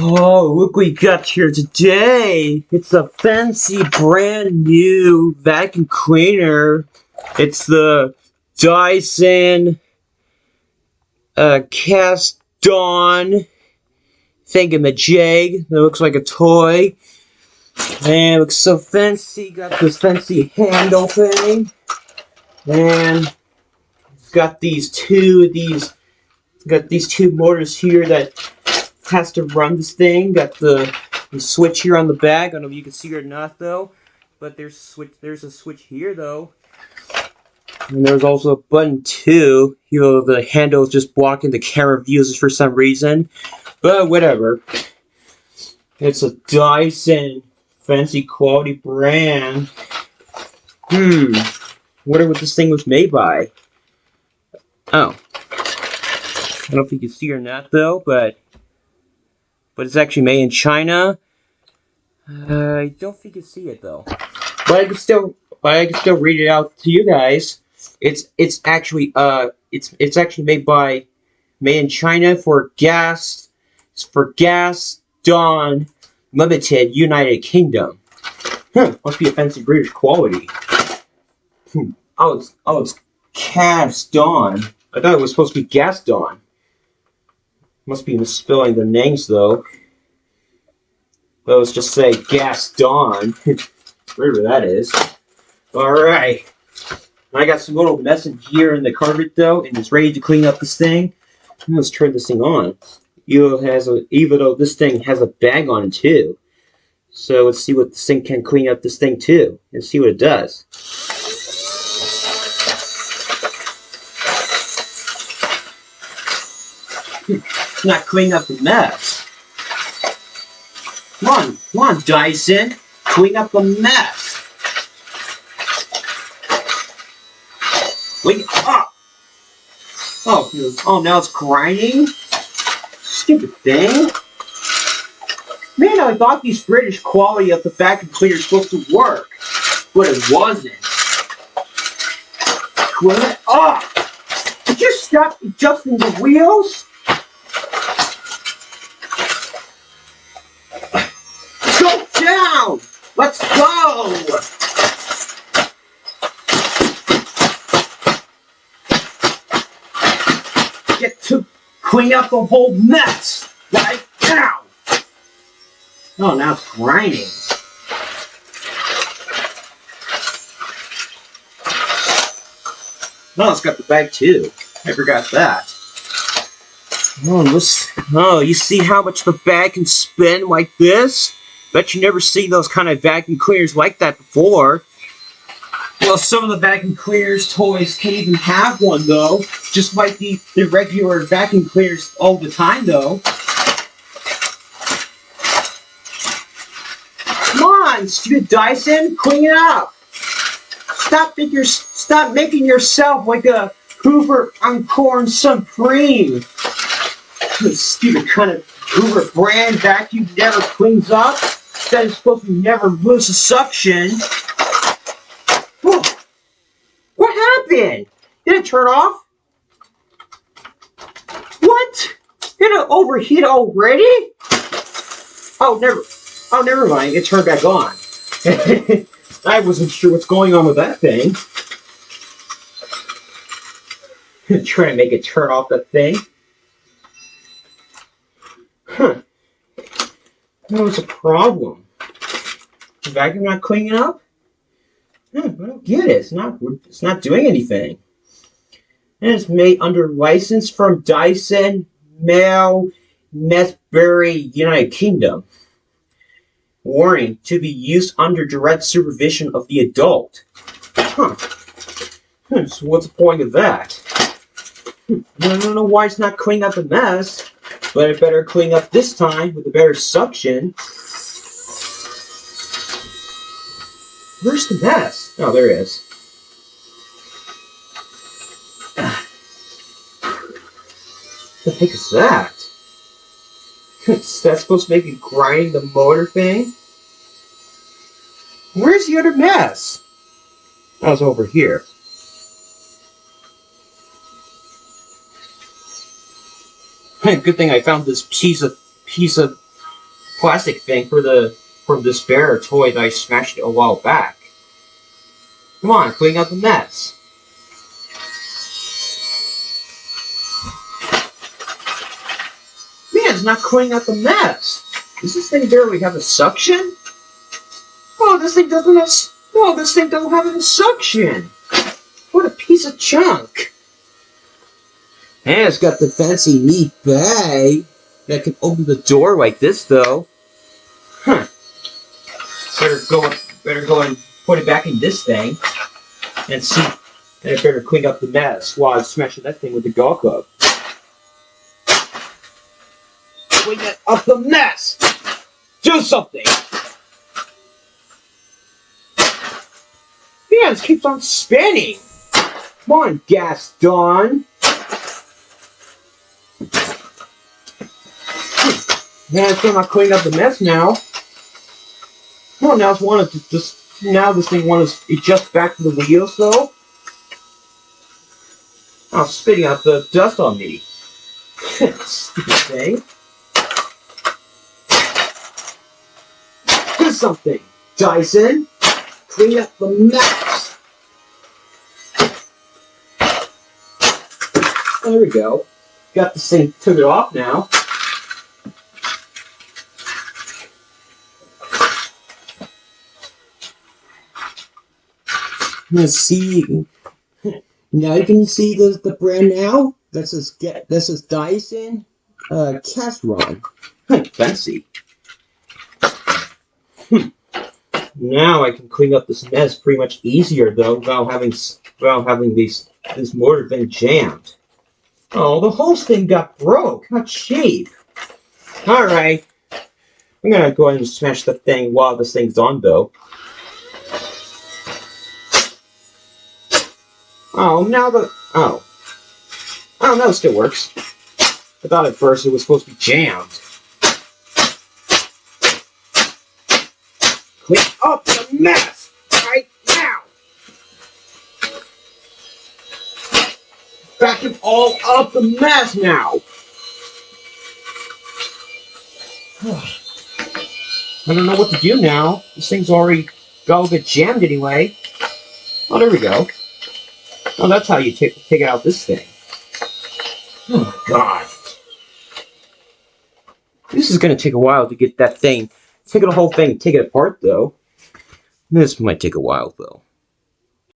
Oh, look what we got here today. It's a fancy brand new vacuum cleaner. It's the Dyson Casdon thingamajig that looks like a toy. And it looks so fancy. Got this fancy handle thing. And it's got these two motors here that has to run this thing. Got the switch here on the back. I don't know if you can see it or not though, but there's a switch here though, and there's also a button too. You know, the handle is just blocking the camera views for some reason, but whatever. It's a Dyson fancy quality brand. Wonder what this thing was made by. Oh, I don't know if you can see it or not though, but it's actually made in China. I don't think you can see it though, but I can still read it out to you guys. It's actually made in China for Casdon Limited, United Kingdom. Must be a fancy British quality. Oh, it's Casdon. I thought it was supposed to be Gaston. Must be misspelling the names though. But let's just say Gaston. Whatever that is. Alright. I got some little mess in here in the carpet though, and it's ready to clean up this thing. Let's turn this thing on. Even though this thing has a bag on it too. So let's see what this thing can clean up this thing too. And see what it does. Not cleaning up the mess. Come on, Dyson, clean up the mess. Wake up! Oh, now it's grinding. Stupid thing. Man, I thought these British quality of the vacuum cleaner is supposed to work, but it wasn't. Clean it up. Did you stop adjusting the wheels? Let's go! Get to clean up the whole mess right now! Oh, now it's grinding. Oh, it's got the bag too. I forgot that. Oh, you see how much the bag can spin like this? Bet you never seen those kind of vacuum cleaners like that before. Well, some of the vacuum cleaners toys can't even have one though. Just like the regular vacuum cleaners all the time though. Come on, stupid Dyson, clean it up. Stop making yourself like a Hoover Uncorn Supreme. Stupid kind of Hoover brand vacuum never cleans up. That is supposed to never lose a suction. Whew. What happened? Did it turn off? What? Did it overheat already? Oh, never mind. It turned back on. I wasn't sure what's going on with that thing. Trying to make it turn off that thing. Huh. What's the problem? The vacuum not cleaning up? I don't get it. It's not doing anything. And it's made under license from Dyson Mesbury, United Kingdom. Warning: to be used under direct supervision of the adult. So what's the point of that? I don't know why it's not cleaning up the mess. But it better clean up this time with a better suction. Where's the mess? Oh, there it is. What the heck is that? Is that supposed to make it grind the motor thing? Where's the other mess? Oh, it's over here. Good thing I found this piece of plastic thing from this bear toy that I smashed a while back. Come on, clean out the mess. Man, it's not cleaning out the mess. Does this thing barely have a suction? Oh, this thing doesn't have. Oh, this thing doesn't have any suction. What a piece of junk. And it's got the fancy neat bag that can open the door like this, though. Huh. Better go and put it back in this thing and see. And I better clean up the mess while I'm smashing that thing with the golf club. Clean up the mess. Do something. Yeah, this keeps on spinning. Come on, Casdon. Man, it's still not cleaning up the mess now. Oh, now this thing wants to adjust back to the wheels, though. Oh, spitting out the dust on me. Stupid thing. Do something, Dyson. Clean up the mess. There we go. Got this thing, took it off now. Let's see. Now you can see the brand now. This is Dyson Casdon. Fancy. Now I can clean up this mess pretty much easier though, without having this motor thing jammed. Oh, the whole thing got broke. Not cheap. All right, I'm gonna go ahead and smash the thing while this thing's on though. Oh, now oh no, it still works. I thought at first it was supposed to be jammed. Clean up the mess right now. Vacuum all up the mess now. I don't know what to do now. This thing's already got a bit jammed anyway. Oh, there we go. Oh, that's how you take out this thing. Oh, God. This is going to take a while to get that thing. Take the whole thing, take it apart, though. This might take a while, though.